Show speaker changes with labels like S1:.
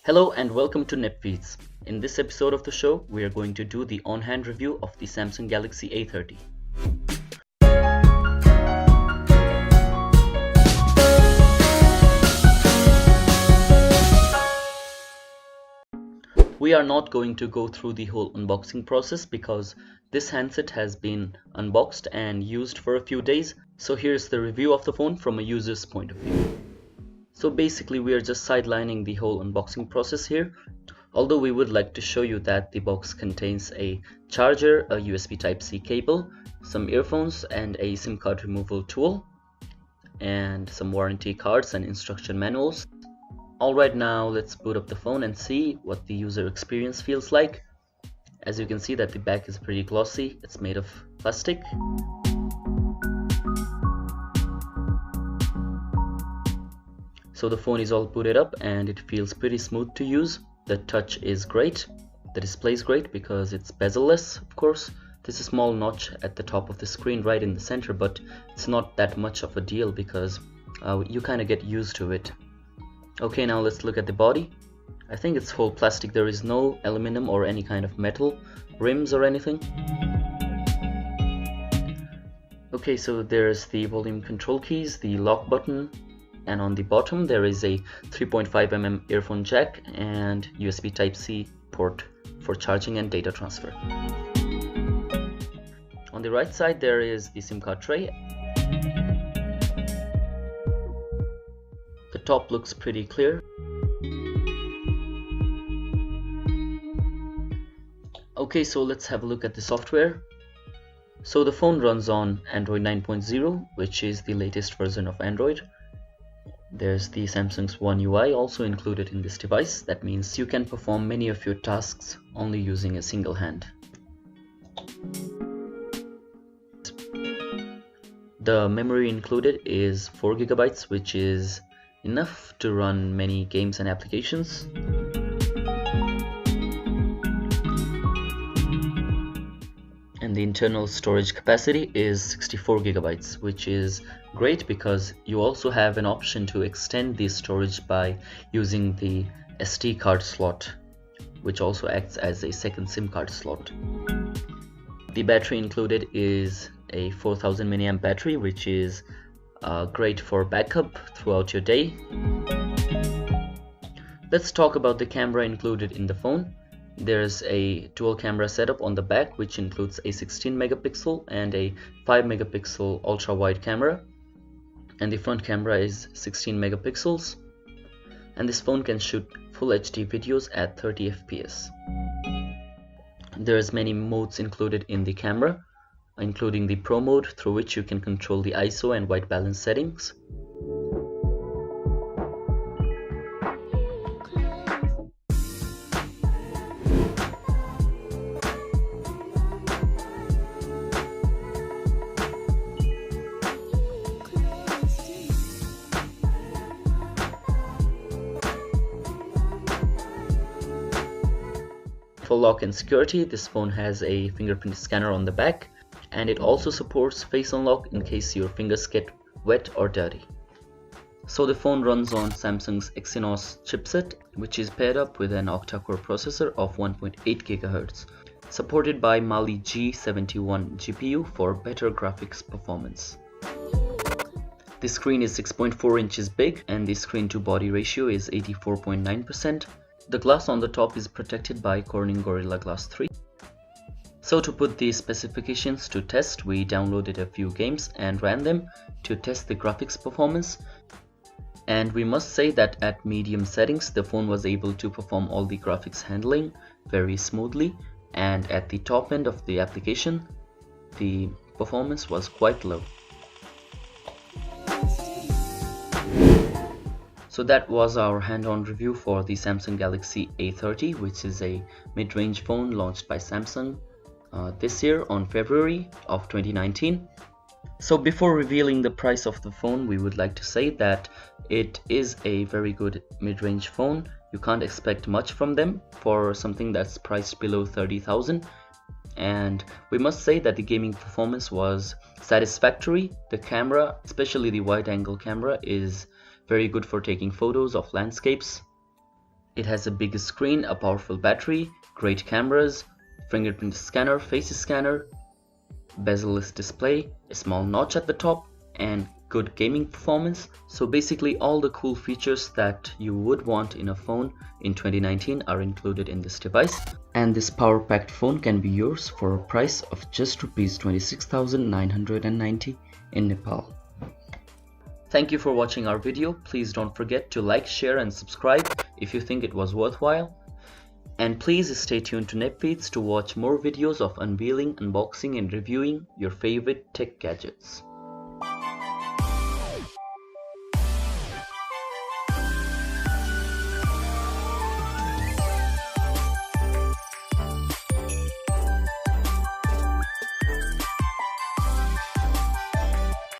S1: Hello and welcome to NipFeeds. In this episode of the show, we are going to do the on-hand review of the Samsung Galaxy A30. We are not going to go through the whole unboxing process because this handset has been unboxed and used for a few days. So here's the review of the phone from a user's point of view. So basically we are just sidelining the whole unboxing process here. Although we would like to show you that the box contains a charger, a USB Type-C cable, some earphones and a SIM card removal tool, and some warranty cards and instruction manuals. Alright, now let's boot up the phone and see what the user experience feels like. As you can see that the back is pretty glossy, it's made of plastic. So the phone is all booted up and it feels pretty smooth to use. The touch is great, the display is great because it's bezel-less, of course. There's a small notch at the top of the screen right in the center, but it's not that much of a deal because you kind of get used to it. Okay, now let's look at the body. I think it's full plastic, there is no aluminum or any kind of metal rims or anything. Okay, so there's the volume control keys, the lock button, and on the bottom there is a 3.5mm earphone jack and USB Type-C port for charging and data transfer. On the right side there is the SIM card tray. The top looks pretty clear. Okay, so let's have a look at the software. So the phone runs on Android 9.0, which is the latest version of Android. There's the Samsung's One UI also included in this device. That means you can perform many of your tasks only using a single hand. The memory included is 4GB, which is enough to run many games and applications. And the internal storage capacity is 64GB, which is great because you also have an option to extend the storage by using the SD card slot, which also acts as a second SIM card slot. The battery included is a 4000 mAh battery, which is great for backup throughout your day. Let's talk about the camera included in the phone. There's a dual camera setup on the back, which includes a 16 megapixel and a 5 megapixel ultra wide camera, and the front camera is 16 megapixels, and this phone can shoot full HD videos at 30 fps. There's many modes included in the camera, including the Pro mode, through which you can control the ISO and white balance settings. For lock and security, this phone has a fingerprint scanner on the back, and it also supports face unlock in case your fingers get wet or dirty. So the phone runs on Samsung's Exynos chipset, which is paired up with an octa-core processor of 1.8 GHz, supported by Mali G71 GPU for better graphics performance. The screen is 6.4 inches big and the screen to body ratio is 84.9%. The glass on the top is protected by Corning Gorilla Glass 3. So to put these specifications to test, we downloaded a few games and ran them to test the graphics performance. And we must say that at medium settings, the phone was able to perform all the graphics handling very smoothly, and at the top end of the application, the performance was quite low. So that was our hand-on review for the Samsung Galaxy A30, which is a mid-range phone launched by Samsung this year on February of 2019. So before revealing the price of the phone, we would like to say that it is a very good mid-range phone. You can't expect much from them for something that's priced below 30,000. And we must say that the gaming performance was satisfactory. The camera, especially the wide-angle camera, is very good for taking photos of landscapes. It has a big screen, a powerful battery, great cameras, fingerprint scanner, face scanner, bezel-less display, a small notch at the top, and good gaming performance. So basically all the cool features that you would want in a phone in 2019 are included in this device. And this power-packed phone can be yours for a price of just Rs 26,990 in Nepal. Thank you for watching our video. Please don't forget to like, share and subscribe if you think it was worthwhile. And please stay tuned to NepFeeds to watch more videos of unveiling, unboxing and reviewing your favorite tech gadgets.